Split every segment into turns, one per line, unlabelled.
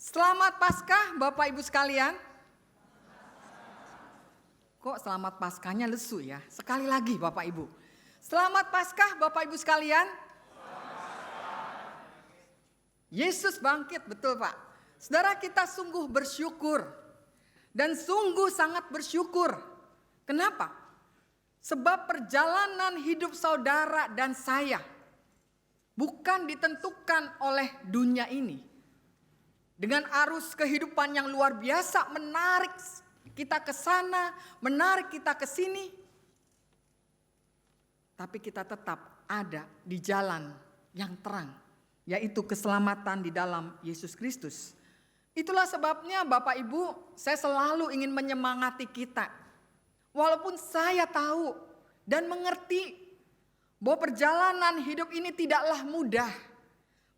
Selamat Paskah Bapak Ibu sekalian. Kok selamat Paskahnya lesu ya? Sekali lagi Bapak Ibu. Selamat Paskah Bapak Ibu sekalian. Yesus bangkit, betul Pak. Saudara, kita sungguh bersyukur. Dan sungguh sangat bersyukur. Kenapa? Sebab perjalanan hidup saudara dan saya bukan ditentukan oleh dunia ini. Dengan arus kehidupan yang luar biasa menarik kita ke sana, menarik kita ke sini. Tapi kita tetap ada di jalan yang terang, yaitu keselamatan di dalam Yesus Kristus. Itulah sebabnya Bapak Ibu, saya selalu ingin menyemangati kita. Walaupun saya tahu dan mengerti bahwa perjalanan hidup ini tidaklah mudah.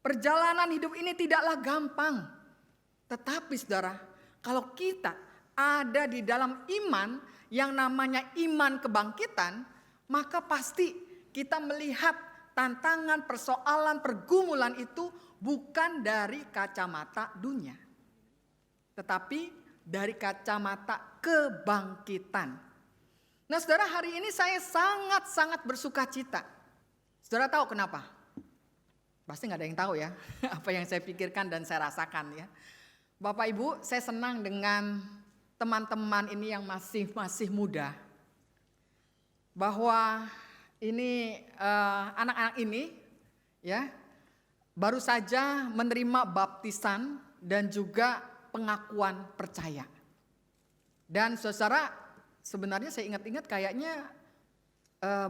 Perjalanan hidup ini tidaklah gampang. Tetapi saudara, kalau kita ada di dalam iman yang namanya iman kebangkitan, maka pasti kita melihat tantangan, persoalan, pergumulan itu bukan dari kacamata dunia. Tetapi dari kacamata kebangkitan. Nah saudara, hari ini saya sangat-sangat bersuka cita. Saudara tahu kenapa? Pasti gak ada yang tahu ya, apa yang saya pikirkan dan saya rasakan ya. Bapak Ibu, saya senang dengan teman-teman ini yang masih muda. Bahwa ini anak-anak ini ya baru saja menerima baptisan dan juga pengakuan percaya. Dan saudara, sebenarnya saya ingat-ingat kayaknya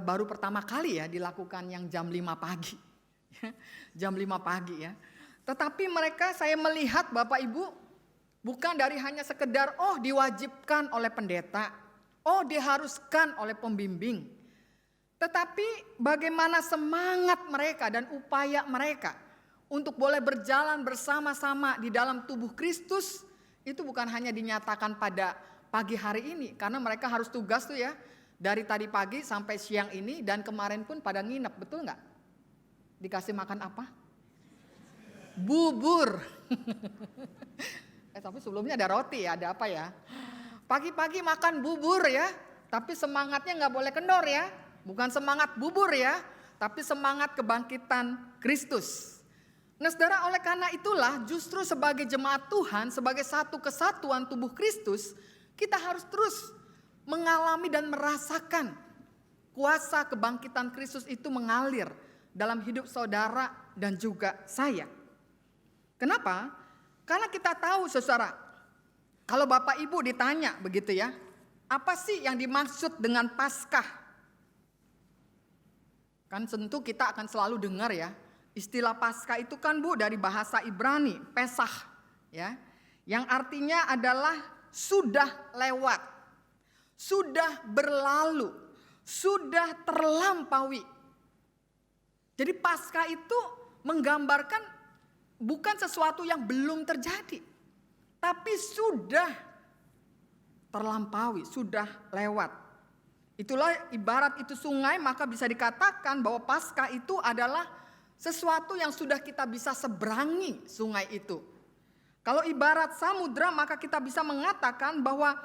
baru pertama kali ya dilakukan yang jam 5 pagi. Jam 5 pagi ya. Tetapi mereka, saya melihat Bapak Ibu, bukan dari hanya sekedar diwajibkan oleh pendeta, diharuskan oleh pembimbing. Tetapi bagaimana semangat mereka dan upaya mereka untuk boleh berjalan bersama-sama di dalam tubuh Kristus, itu bukan hanya dinyatakan pada pagi hari ini. Karena mereka harus tugas tuh ya, dari tadi pagi sampai siang ini, dan kemarin pun pada nginep, betul nggak? Dikasih makan apa? Bubur. Tapi sebelumnya ada roti ya, ada apa ya? Pagi-pagi makan bubur ya, tapi semangatnya nggak boleh kendor ya. Bukan semangat bubur ya, tapi semangat kebangkitan Kristus. Nah saudara, oleh karena itulah justru sebagai jemaat Tuhan, sebagai satu kesatuan tubuh Kristus, kita harus terus mengalami dan merasakan kuasa kebangkitan Kristus itu mengalir dalam hidup saudara dan juga saya. Kenapa? Karena kita tahu saudara, kalau Bapak Ibu ditanya begitu ya, apa sih yang dimaksud dengan Paskah? Kan tentu kita akan selalu dengar ya, istilah Paskah itu kan Bu dari bahasa Ibrani, Pesach ya, yang artinya adalah sudah lewat, sudah berlalu, sudah terlampaui. Jadi Paskah itu menggambarkan bukan sesuatu yang belum terjadi, tapi sudah terlampaui, sudah lewat. Itulah ibarat itu sungai, maka bisa dikatakan bahwa Paskah itu adalah sesuatu yang sudah kita bisa seberangi sungai itu. Kalau ibarat samudra, maka kita bisa mengatakan bahwa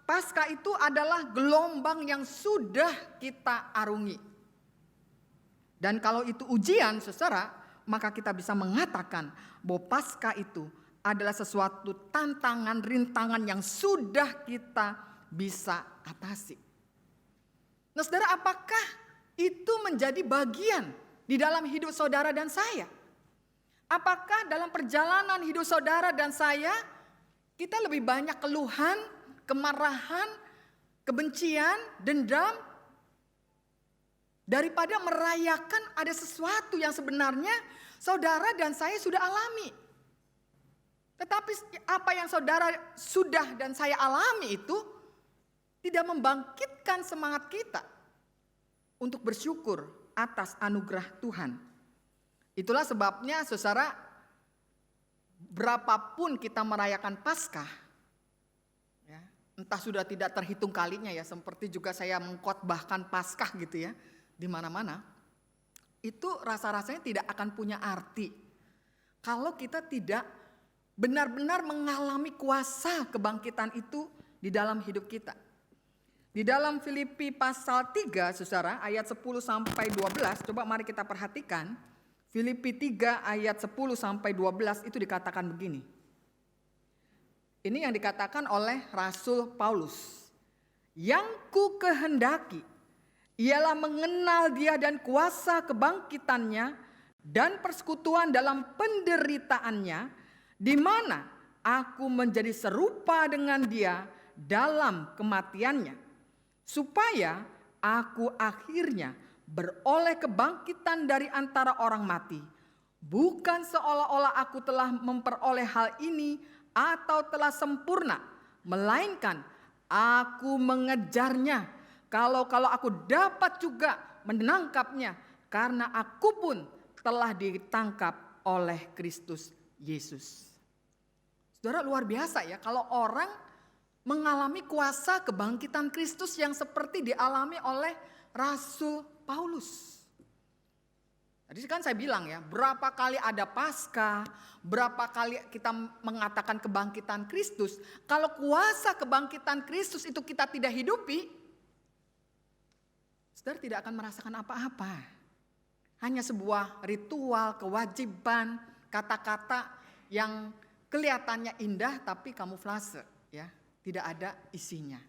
Paskah itu adalah gelombang yang sudah kita arungi. Dan kalau itu ujian, saudara, maka kita bisa mengatakan bahwa Paskah itu adalah sesuatu tantangan, rintangan yang sudah kita bisa atasi. Nah saudara, apakah itu menjadi bagian di dalam hidup saudara dan saya? Apakah dalam perjalanan hidup saudara dan saya, kita lebih banyak keluhan, kemarahan, kebencian, dendam, daripada merayakan ada sesuatu yang sebenarnya saudara dan saya sudah alami. Tetapi apa yang saudara sudah dan saya alami itu tidak membangkitkan semangat kita untuk bersyukur atas anugerah Tuhan. Itulah sebabnya saudara, berapapun kita merayakan Paskah, ya, entah sudah tidak terhitung kalinya ya, seperti juga saya mengkhotbahkan Paskah gitu ya, di mana-mana, itu rasa-rasanya tidak akan punya arti kalau kita tidak benar-benar mengalami kuasa kebangkitan itu di dalam hidup kita. Di dalam Filipi pasal 3, saudara, ayat 10 sampai 12, coba mari kita perhatikan. Filipi 3 ayat 10 sampai 12 itu dikatakan begini. Ini yang dikatakan oleh Rasul Paulus. Yang ku kehendaki ialah mengenal Dia dan kuasa kebangkitannya dan persekutuan dalam penderitaannya, di mana aku menjadi serupa dengan Dia dalam kematiannya, supaya aku akhirnya beroleh kebangkitan dari antara orang mati. Bukan seolah-olah aku telah memperoleh hal ini atau telah sempurna, melainkan aku mengejarnya. Kalau aku dapat juga menangkapnya, karena aku pun telah ditangkap oleh Kristus Yesus. Saudara, luar biasa ya kalau orang mengalami kuasa kebangkitan Kristus yang seperti dialami oleh Rasul Paulus. Tadi kan saya bilang ya, berapa kali ada Paskah, berapa kali kita mengatakan kebangkitan Kristus. Kalau kuasa kebangkitan Kristus itu kita tidak hidupi, saudara tidak akan merasakan apa-apa. Hanya sebuah ritual, kewajiban, kata-kata yang kelihatannya indah tapi kamuflase, ya, tidak ada isinya.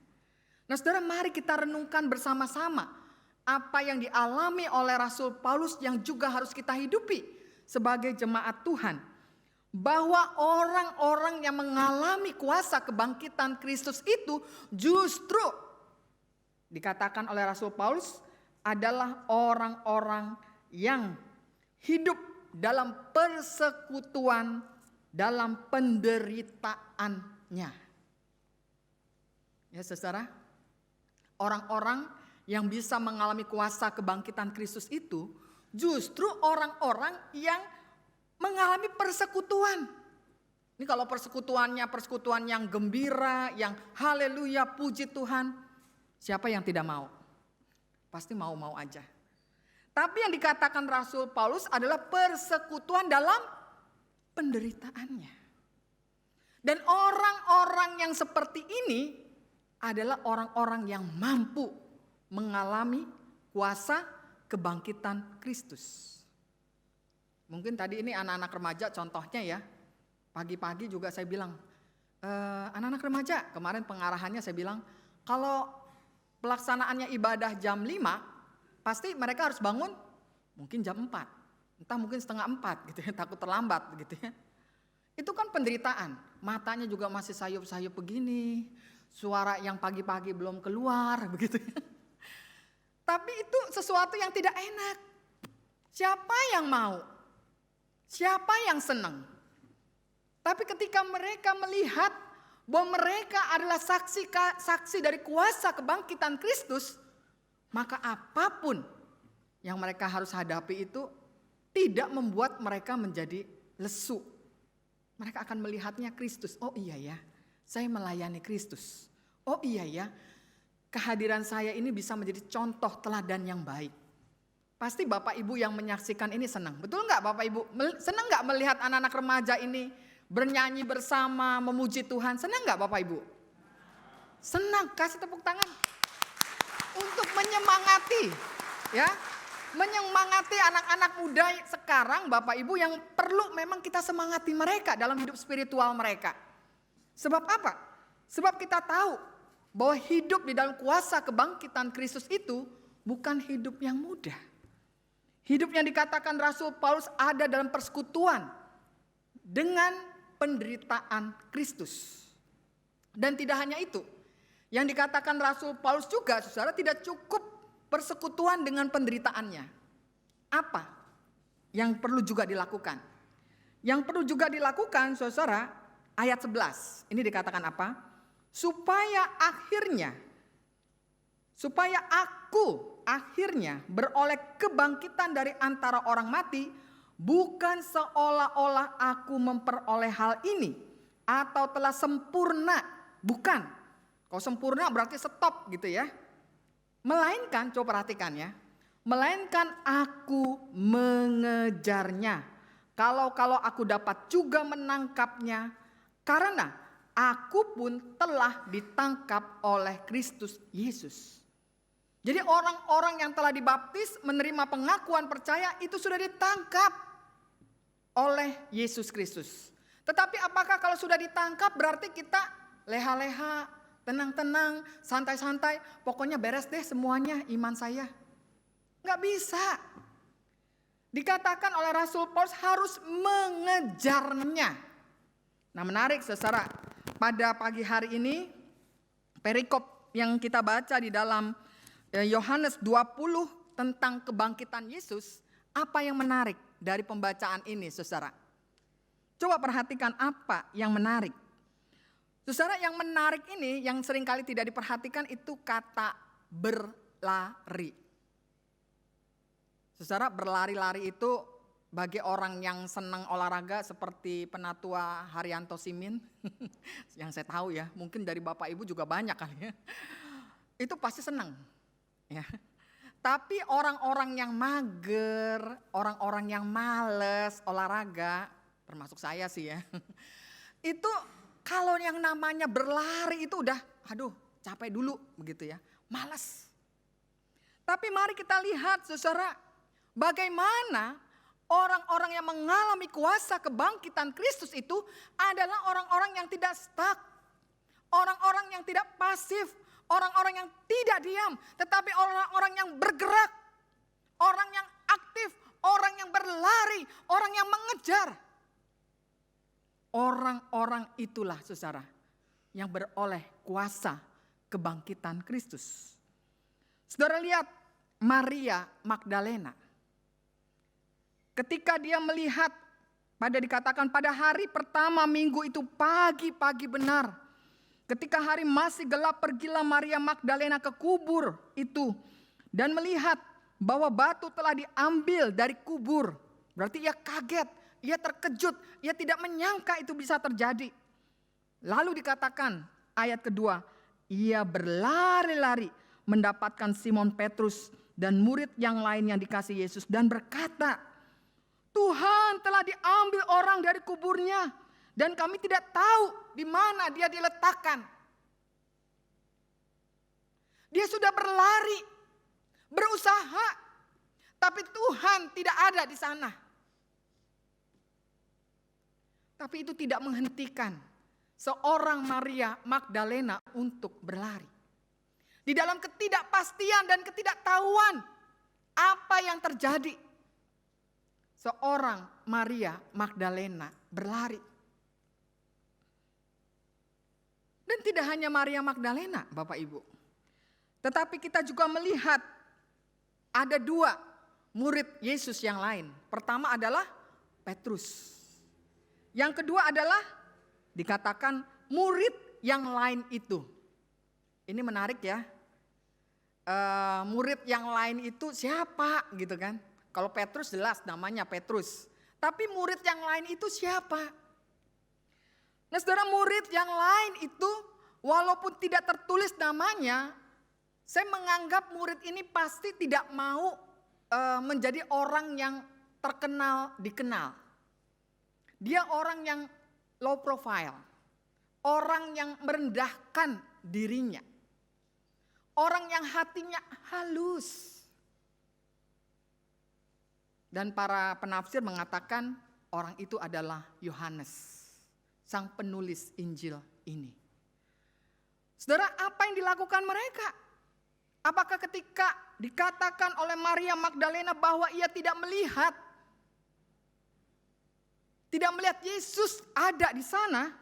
Nah, saudara, mari kita renungkan bersama-sama apa yang dialami oleh Rasul Paulus yang juga harus kita hidupi sebagai jemaat Tuhan. Bahwa orang-orang yang mengalami kuasa kebangkitan Kristus itu justru dikatakan oleh Rasul Paulus adalah orang-orang yang hidup dalam persekutuan dalam penderitaannya. Ya, saudara, orang-orang yang bisa mengalami kuasa kebangkitan Kristus itu justru orang-orang yang mengalami persekutuan. Ini kalau persekutuannya persekutuan yang gembira, yang haleluya, puji Tuhan, siapa yang tidak mau? Pasti mau-mau aja. Tapi yang dikatakan Rasul Paulus adalah persekutuan dalam penderitaannya. Dan orang-orang yang seperti ini adalah orang-orang yang mampu mengalami kuasa kebangkitan Kristus. Mungkin tadi ini anak-anak remaja contohnya ya. Pagi-pagi juga saya bilang, anak-anak remaja, kemarin pengarahannya saya bilang, kalau pelaksanaannya ibadah jam 5, pasti mereka harus bangun mungkin jam 4. Entah mungkin setengah 4 gitu ya, takut terlambat gitu ya. Itu kan penderitaan, matanya juga masih sayup-sayup begini, suara yang pagi-pagi belum keluar begitu ya. Tapi itu sesuatu yang tidak enak. Siapa yang mau? Siapa yang senang? Tapi ketika mereka melihat bahwa mereka adalah saksi dari kuasa kebangkitan Kristus, maka apapun yang mereka harus hadapi itu tidak membuat mereka menjadi lesu. Mereka akan melihatnya Kristus. Oh iya ya, saya melayani Kristus. Oh iya ya, kehadiran saya ini bisa menjadi contoh teladan yang baik. Pasti Bapak Ibu yang menyaksikan ini senang. Betul nggak Bapak Ibu? Senang nggak melihat anak-anak remaja ini bernyanyi bersama, memuji Tuhan? Senang nggak Bapak Ibu? Senang, kasih tepuk tangan. Untuk menyemangati, ya, menyemangati anak-anak muda sekarang Bapak Ibu yang perlu memang kita semangati mereka dalam hidup spiritual mereka. Sebab apa? Sebab kita tahu bahwa hidup di dalam kuasa kebangkitan Kristus itu bukan hidup yang mudah. Hidup yang dikatakan Rasul Paulus ada dalam persekutuan dengan penderitaan Kristus. Dan tidak hanya itu, yang dikatakan Rasul Paulus juga, saudara, tidak cukup persekutuan dengan penderitaannya. Apa yang perlu juga dilakukan? Yang perlu juga dilakukan, saudara, ayat 11. Ini dikatakan apa? Supaya aku akhirnya beroleh kebangkitan dari antara orang mati, bukan seolah-olah aku memperoleh hal ini atau telah sempurna, bukan. Kalau sempurna berarti stop gitu ya. Melainkan, coba perhatikan ya, melainkan aku mengejarnya. Kalau aku dapat juga menangkapnya, Karena aku pun telah ditangkap oleh Kristus Yesus. Jadi orang-orang yang telah dibaptis menerima pengakuan percaya itu sudah ditangkap oleh Yesus Kristus. Tetapi apakah kalau sudah ditangkap berarti kita leha-leha, tenang-tenang, santai-santai, pokoknya beres deh semuanya iman saya? Nggak bisa. Dikatakan oleh Rasul Paulus harus mengejarnya. Nah menarik saudara, pada pagi hari ini perikop yang kita baca di dalam Yohanes 20 tentang kebangkitan Yesus, apa yang menarik dari pembacaan ini saudara? Coba perhatikan apa yang menarik. Saudara, yang menarik ini yang seringkali tidak diperhatikan itu kata berlari. Saudara, berlari-lari itu bagi orang yang senang olahraga seperti Penatua Haryanto Simin, yang saya tahu ya, mungkin dari Bapak Ibu juga banyak kali ya, itu pasti senang. Ya. Tapi orang-orang yang mager, orang-orang yang males olahraga, termasuk saya sih ya, itu kalau yang namanya berlari itu udah, aduh capek dulu begitu ya, malas. Tapi mari kita lihat saudara, bagaimana orang-orang yang mengalami kuasa kebangkitan Kristus itu adalah orang-orang yang tidak stuck, orang-orang yang tidak pasif, orang-orang yang tidak diam, tetapi orang-orang yang bergerak, orang yang aktif, orang yang berlari, orang yang mengejar. Orang-orang itulah saudara yang beroleh kuasa kebangkitan Kristus. Saudara lihat Maria Magdalena. Ketika dia melihat, dikatakan pada hari pertama minggu itu pagi-pagi benar. Ketika hari masih gelap pergilah Maria Magdalena ke kubur itu. Dan melihat bahwa batu telah diambil dari kubur. Berarti ia kaget, ia terkejut, ia tidak menyangka itu bisa terjadi. Lalu dikatakan ayat kedua, ia berlari-lari mendapatkan Simon Petrus dan murid yang lain yang dikasih Yesus. Dan berkata, Tuhan telah diambil orang dari kuburnya dan kami tidak tahu di mana dia diletakkan. Dia sudah berlari, berusaha, tapi Tuhan tidak ada di sana. Tapi itu tidak menghentikan seorang Maria Magdalena untuk berlari. Di dalam ketidakpastian dan ketidaktahuan apa yang terjadi, seorang Maria Magdalena berlari. Dan tidak hanya Maria Magdalena, Bapak Ibu. Tetapi kita juga melihat ada dua murid Yesus yang lain. Pertama adalah Petrus. Yang kedua adalah dikatakan murid yang lain itu. Ini menarik ya. Murid yang lain itu siapa gitu kan. Kalau Petrus jelas namanya Petrus. Tapi murid yang lain itu siapa? Nah saudara, murid yang lain itu walaupun tidak tertulis namanya, saya menganggap murid ini pasti tidak mau menjadi orang yang terkenal, dikenal. Dia orang yang low profile, orang yang merendahkan dirinya, orang yang hatinya halus. Dan para penafsir mengatakan orang itu adalah Yohanes, sang penulis Injil ini. Saudara, apa yang dilakukan mereka? Apakah ketika dikatakan oleh Maria Magdalena bahwa ia tidak melihat Yesus ada di sana,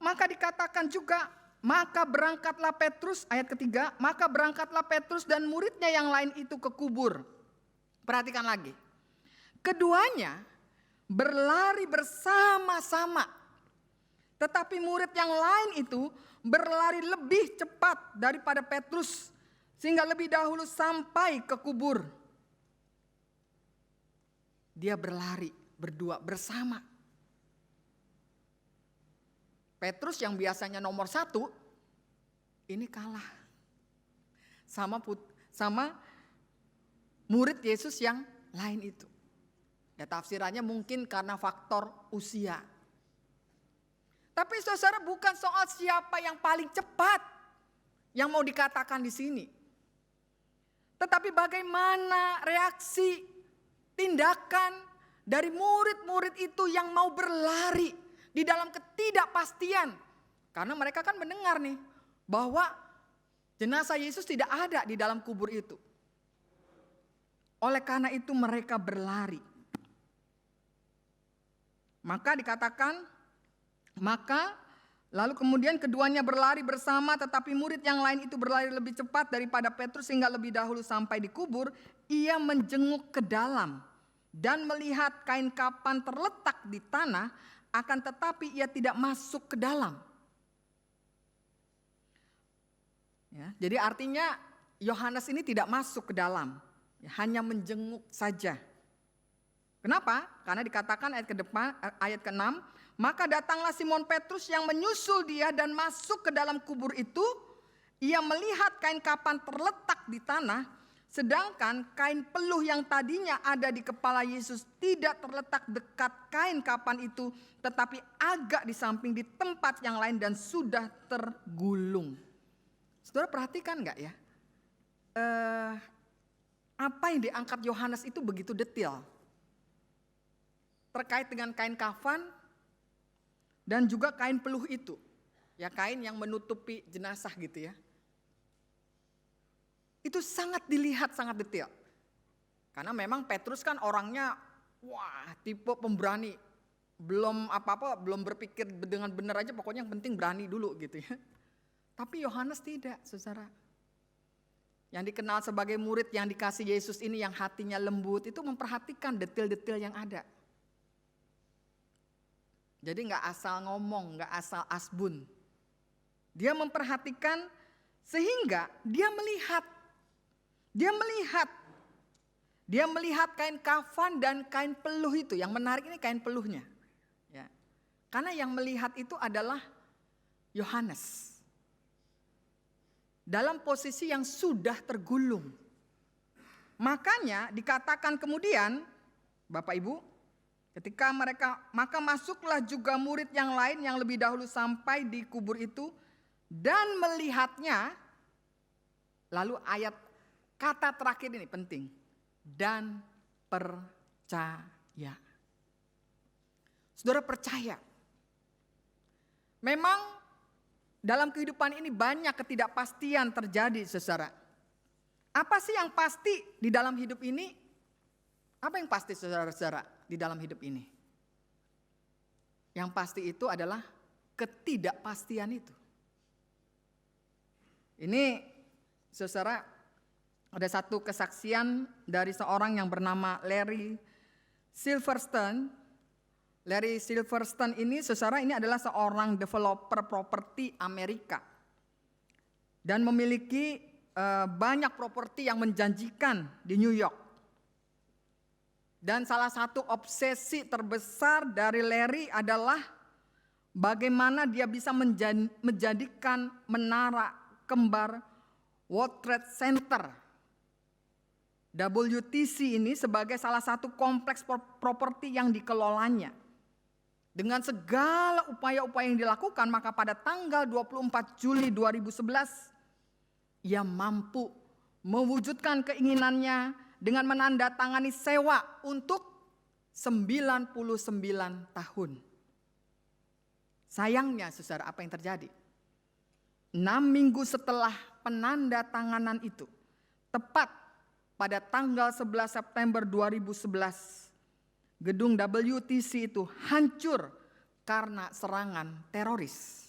maka dikatakan juga, maka berangkatlah Petrus, ayat ketiga, maka berangkatlah Petrus dan muridnya yang lain itu ke kubur. Perhatikan lagi, keduanya berlari bersama-sama, tetapi murid yang lain itu berlari lebih cepat daripada Petrus, sehingga lebih dahulu sampai ke kubur. Dia berlari berdua bersama. Petrus yang biasanya nomor 1, ini kalah sama murid Yesus yang lain itu. Ya tafsirannya mungkin karena faktor usia. Tapi saudara, bukan soal siapa yang paling cepat yang mau dikatakan di sini. Tetapi bagaimana reaksi, tindakan dari murid-murid itu yang mau berlari di dalam ketidakpastian. Karena mereka kan mendengar nih bahwa jenazah Yesus tidak ada di dalam kubur itu. Oleh karena itu mereka berlari. Maka dikatakan, lalu kemudian keduanya berlari bersama, tetapi murid yang lain itu berlari lebih cepat daripada Petrus sehingga lebih dahulu sampai di kubur. Ia menjenguk ke dalam dan melihat kain kafan terletak di tanah, akan tetapi ia tidak masuk ke dalam. Ya, jadi artinya Yohanes ini tidak masuk ke dalam, hanya menjenguk saja. Kenapa? Karena dikatakan ayat ke-6, maka datanglah Simon Petrus yang menyusul dia dan masuk ke dalam kubur itu. Ia melihat kain kafan terletak di tanah, sedangkan kain peluh yang tadinya ada di kepala Yesus tidak terletak dekat kain kafan itu, tetapi agak di samping di tempat yang lain dan sudah tergulung. Saudara perhatikan enggak ya? Apa yang diangkat Yohanes itu begitu detail. Terkait dengan kain kafan dan juga kain peluh itu. Ya, kain yang menutupi jenazah gitu ya. Itu sangat dilihat, sangat detail. Karena memang Petrus kan orangnya tipe pemberani. Belum apa-apa, belum berpikir dengan benar aja, pokoknya yang penting berani dulu gitu ya. Tapi Yohanes tidak, saudara. Yang dikenal sebagai murid yang dikasih Yesus ini, yang hatinya lembut, itu memperhatikan detail-detail yang ada. Jadi gak asal ngomong, gak asal asbun. Dia memperhatikan sehingga dia melihat. Dia melihat kain kafan dan kain peluh itu. Yang menarik ini kain peluhnya. Ya. Karena yang melihat itu adalah Yohanes. Dalam posisi yang sudah tergulung. Makanya dikatakan kemudian, Bapak Ibu, maka masuklah juga murid yang lain yang lebih dahulu sampai di kubur itu dan melihatnya. Lalu ayat kata terakhir ini penting, dan percaya. Saudara percaya. Memang dalam kehidupan ini banyak ketidakpastian terjadi, saudara. Apa sih yang pasti di dalam hidup ini? Apa yang pasti, saudara-saudara, di dalam hidup ini? Yang pasti itu adalah ketidakpastian itu. Ini, saudara, ada satu kesaksian dari seorang yang bernama Larry Silverstein. Larry Silverstein ini, saudara, ini adalah seorang developer properti Amerika. Dan memiliki banyak properti yang menjanjikan di New York. Dan salah satu obsesi terbesar dari Larry adalah bagaimana dia bisa menjadikan menara kembar World Trade Center WTC ini sebagai salah satu kompleks properti yang dikelolanya. Dengan segala upaya-upaya yang dilakukan, maka pada tanggal 24 Juli 2011, ia mampu mewujudkan keinginannya dengan menandatangani sewa untuk 99 tahun. Sayangnya, saudara, apa yang terjadi? 6 minggu setelah penandatanganan itu, tepat pada tanggal 11 September 2011, gedung WTC itu hancur karena serangan teroris.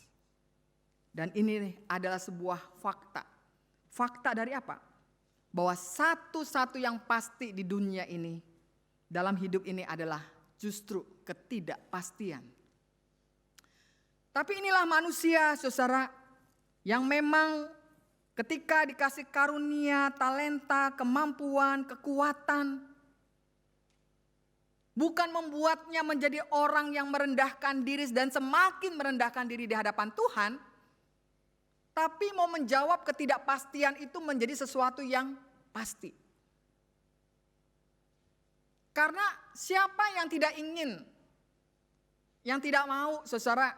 Dan ini adalah sebuah fakta. Fakta dari apa? Bahwa satu-satu yang pasti di dunia ini, dalam hidup ini adalah justru ketidakpastian. Tapi inilah manusia, saudara, yang memang ketika dikasih karunia, talenta, kemampuan, kekuatan, bukan membuatnya menjadi orang yang merendahkan diri dan semakin merendahkan diri di hadapan Tuhan, tapi mau menjawab ketidakpastian itu menjadi sesuatu yang pasti. Karena siapa yang tidak ingin, yang tidak mau, saudara,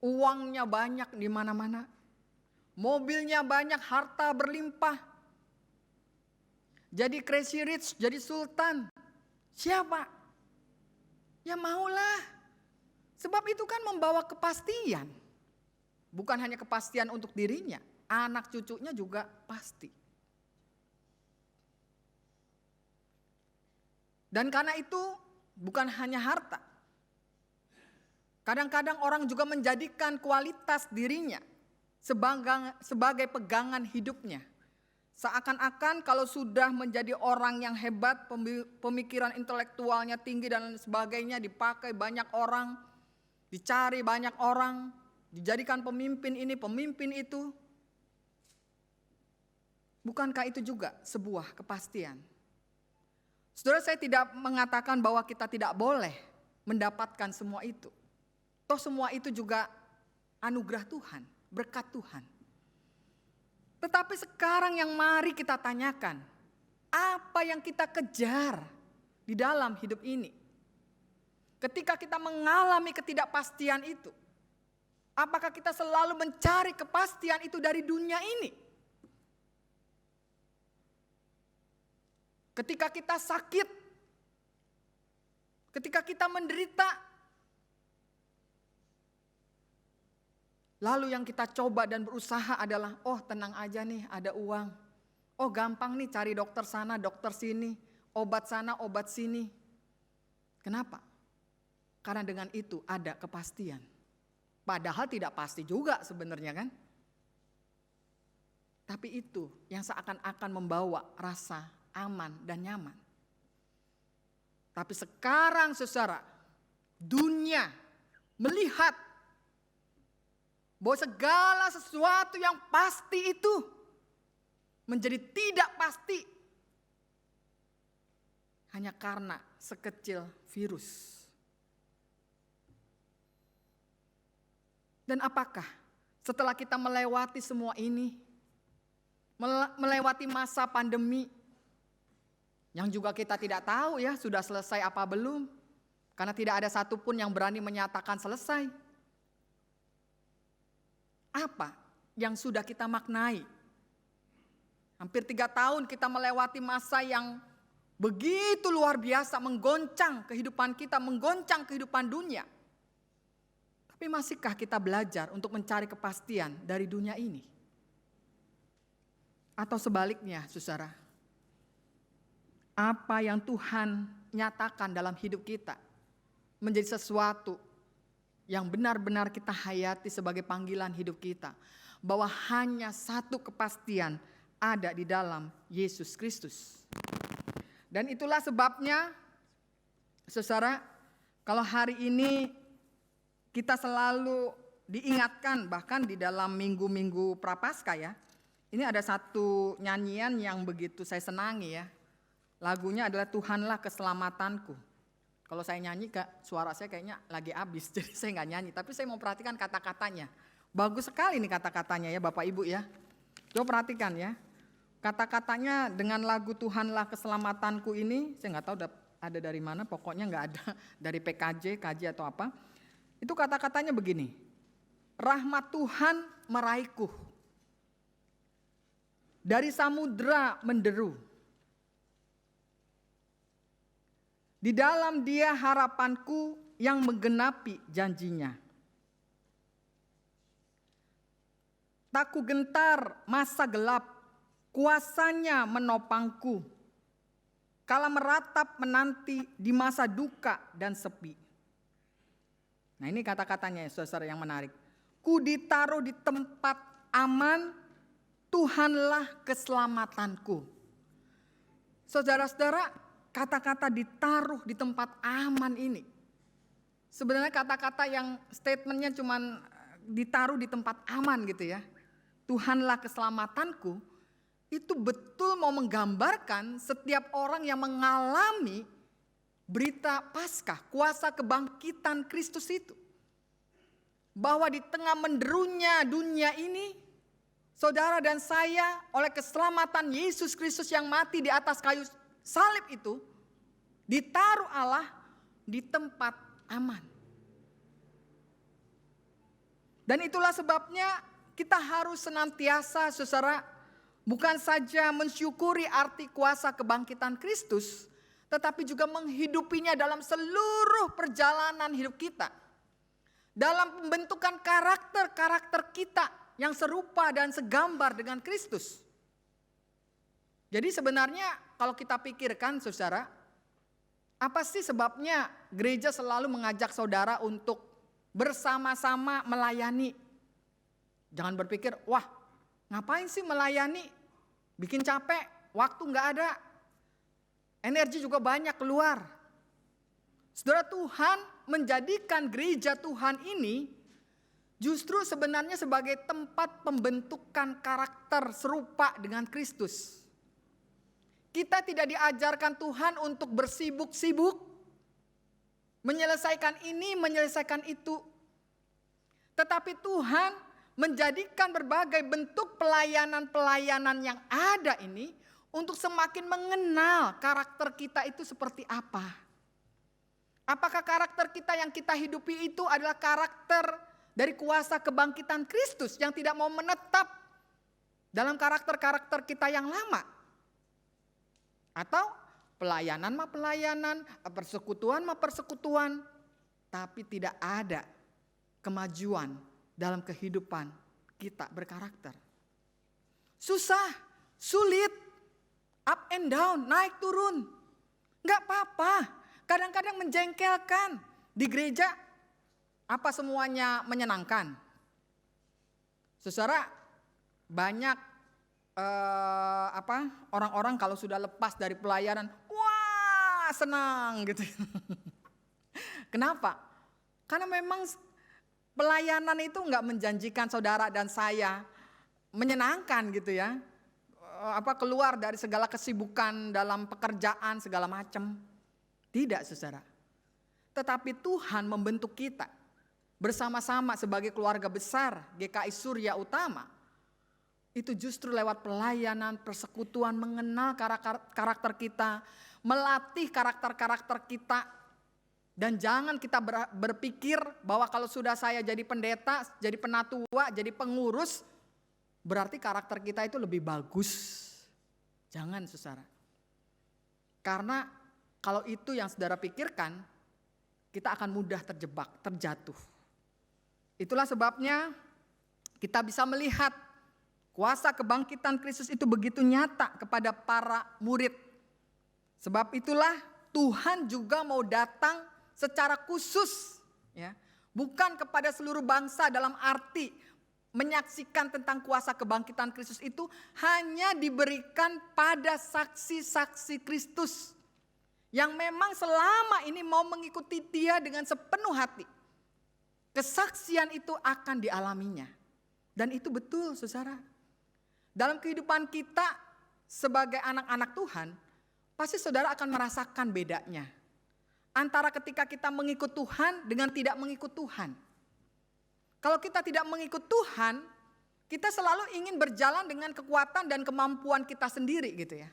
uangnya banyak di mana-mana, mobilnya banyak, harta berlimpah, jadi crazy rich, jadi sultan. Siapa? Ya maulah. Sebab itu kan membawa kepastian. Bukan hanya kepastian untuk dirinya, anak cucunya juga pasti. Dan karena itu bukan hanya harta. Kadang-kadang orang juga menjadikan kualitas dirinya sebagai pegangan hidupnya. Seakan-akan kalau sudah menjadi orang yang hebat, pemikiran intelektualnya tinggi dan sebagainya, dipakai banyak orang, dicari banyak orang, dijadikan pemimpin ini, pemimpin itu. Bukankah itu juga sebuah kepastian? Saudara, saya tidak mengatakan bahwa kita tidak boleh mendapatkan semua itu. Toh semua itu juga anugerah Tuhan, berkat Tuhan. Tetapi sekarang yang mari kita tanyakan, apa yang kita kejar di dalam hidup ini? Ketika kita mengalami ketidakpastian itu, apakah kita selalu mencari kepastian itu dari dunia ini? Ketika kita sakit, ketika kita menderita, lalu yang kita coba dan berusaha adalah, oh tenang aja nih, ada uang. Oh gampang nih cari dokter sana, dokter sini, obat sana, obat sini. Kenapa? Karena dengan itu ada kepastian. Padahal tidak pasti juga sebenarnya kan. Tapi itu yang seakan-akan membawa rasa aman dan nyaman. Tapi sekarang saudara, dunia melihat bahwa segala sesuatu yang pasti itu menjadi tidak pasti hanya karena sekecil virus. Dan apakah setelah kita melewati semua ini, melewati masa pandemi, yang juga kita tidak tahu ya sudah selesai apa belum, karena tidak ada satupun yang berani menyatakan selesai. Apa yang sudah kita maknai? Hampir 3 tahun kita melewati masa yang begitu luar biasa, menggoncang kehidupan kita, menggoncang kehidupan dunia. Tapi masihkah kita belajar untuk mencari kepastian dari dunia ini? Atau sebaliknya, saudara, apa yang Tuhan nyatakan dalam hidup kita menjadi sesuatu yang benar-benar kita hayati sebagai panggilan hidup kita, bahwa hanya satu kepastian ada di dalam Yesus Kristus. Dan itulah sebabnya, saudara, kalau hari ini kita selalu diingatkan, bahkan di dalam minggu-minggu Prapaskah ya, ini ada satu nyanyian yang begitu saya senangi ya. Lagunya adalah Tuhanlah Keselamatanku. Kalau saya nyanyi, suara saya kayaknya lagi habis, jadi saya nggak nyanyi. Tapi saya mau perhatikan kata-katanya. Bagus sekali nih kata-katanya ya Bapak Ibu ya. Coba perhatikan ya. Kata-katanya dengan lagu Tuhanlah Keselamatanku ini, saya nggak tahu ada dari mana, pokoknya nggak ada dari PKJ, KJ atau apa. Itu kata-katanya begini, rahmat Tuhan meraihku, dari samudera menderu, di dalam Dia harapanku yang menggenapi janjinya. Tak ku gentar masa gelap, kuasanya menopangku, kala meratap menanti di masa duka dan sepi. Nah ini kata-katanya saudara yang menarik. Ku ditaruh di tempat aman, Tuhanlah keselamatanku. Saudara-saudara, kata-kata ditaruh di tempat aman ini, sebenarnya kata-kata yang statementnya cuman ditaruh di tempat aman gitu ya. Tuhanlah keselamatanku, itu betul mau menggambarkan setiap orang yang mengalami berita Paskah, kuasa kebangkitan Kristus itu. Bahwa di tengah menderunya dunia ini, saudara dan saya oleh keselamatan Yesus Kristus yang mati di atas kayu salib itu, ditaruh Allah di tempat aman. Dan itulah sebabnya kita harus senantiasa, saudara, bukan saja mensyukuri arti kuasa kebangkitan Kristus, tetapi juga menghidupinya dalam seluruh perjalanan hidup kita. Dalam pembentukan karakter kita yang serupa dan segambar dengan Kristus. Jadi sebenarnya kalau kita pikirkan, saudara, apa sih sebabnya gereja selalu mengajak saudara untuk bersama-sama melayani? Jangan berpikir, wah ngapain sih melayani? Bikin capek, waktu nggak ada. Energi juga banyak keluar. Saudara, Tuhan menjadikan gereja Tuhan ini justru sebenarnya sebagai tempat pembentukan karakter serupa dengan Kristus. Kita tidak diajarkan Tuhan untuk bersibuk-sibuk, menyelesaikan ini, menyelesaikan itu. Tetapi Tuhan menjadikan berbagai bentuk pelayanan-pelayanan yang ada ini untuk semakin mengenal karakter kita itu seperti apa. Apakah karakter kita yang kita hidupi itu adalah karakter dari kuasa kebangkitan Kristus yang tidak mau menetap dalam karakter-karakter kita yang lama? Atau pelayanan mah pelayanan, persekutuan mah persekutuan, tapi tidak ada kemajuan dalam kehidupan kita berkarakter. Susah, sulit, up and down, naik turun. Enggak apa-apa, kadang-kadang menjengkelkan. Di gereja apa semuanya menyenangkan? Saudara, banyak orang-orang kalau sudah lepas dari pelayanan, wah senang gitu. Kenapa? Karena memang pelayanan itu enggak menjanjikan saudara dan saya menyenangkan gitu ya. Keluar dari segala kesibukan dalam pekerjaan segala macam. Tidak, saudara. Tetapi Tuhan membentuk kita bersama-sama sebagai keluarga besar GKI Surya Utama. Itu justru lewat pelayanan, persekutuan, mengenal karakter kita, melatih karakter-karakter kita. Dan jangan kita berpikir bahwa kalau sudah saya jadi pendeta, jadi penatua, jadi pengurus, berarti karakter kita itu lebih bagus. Jangan, saudara. Karena kalau itu yang saudara pikirkan, kita akan mudah terjebak, terjatuh. Itulah sebabnya kita bisa melihat kuasa kebangkitan Kristus itu begitu nyata kepada para murid. Sebab itulah Tuhan juga mau datang secara khusus, ya, bukan kepada seluruh bangsa dalam arti menyaksikan tentang kuasa kebangkitan Kristus itu hanya diberikan pada saksi-saksi Kristus yang memang selama ini mau mengikuti Dia dengan sepenuh hati. Kesaksian itu akan dialaminya. Dan itu betul, saudara. Dalam kehidupan kita sebagai anak-anak Tuhan, pasti saudara akan merasakan bedanya antara ketika kita mengikut Tuhan dengan tidak mengikut Tuhan. Kalau kita tidak mengikut Tuhan, kita selalu ingin berjalan dengan kekuatan dan kemampuan kita sendiri gitu ya.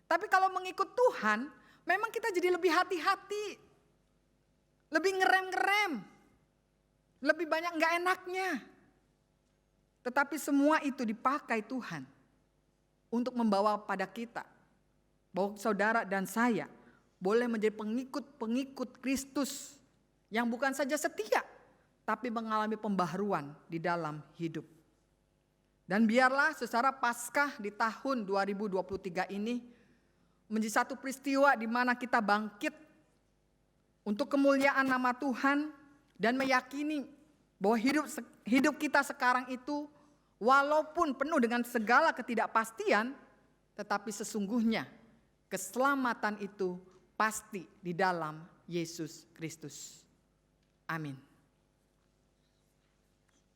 Tapi kalau mengikut Tuhan, memang kita jadi lebih hati-hati, lebih ngerem-ngerem, lebih banyak gak enaknya. Tetapi semua itu dipakai Tuhan untuk membawa pada kita, bahwa saudara dan saya boleh menjadi pengikut-pengikut Kristus yang bukan saja setia, tapi mengalami pembaharuan di dalam hidup. Dan biarlah secara Paskah di tahun 2023 ini menjadi satu peristiwa di mana kita bangkit untuk kemuliaan nama Tuhan dan meyakini bahwa hidup kita sekarang itu walaupun penuh dengan segala ketidakpastian, tetapi sesungguhnya keselamatan itu pasti di dalam Yesus Kristus. Amin.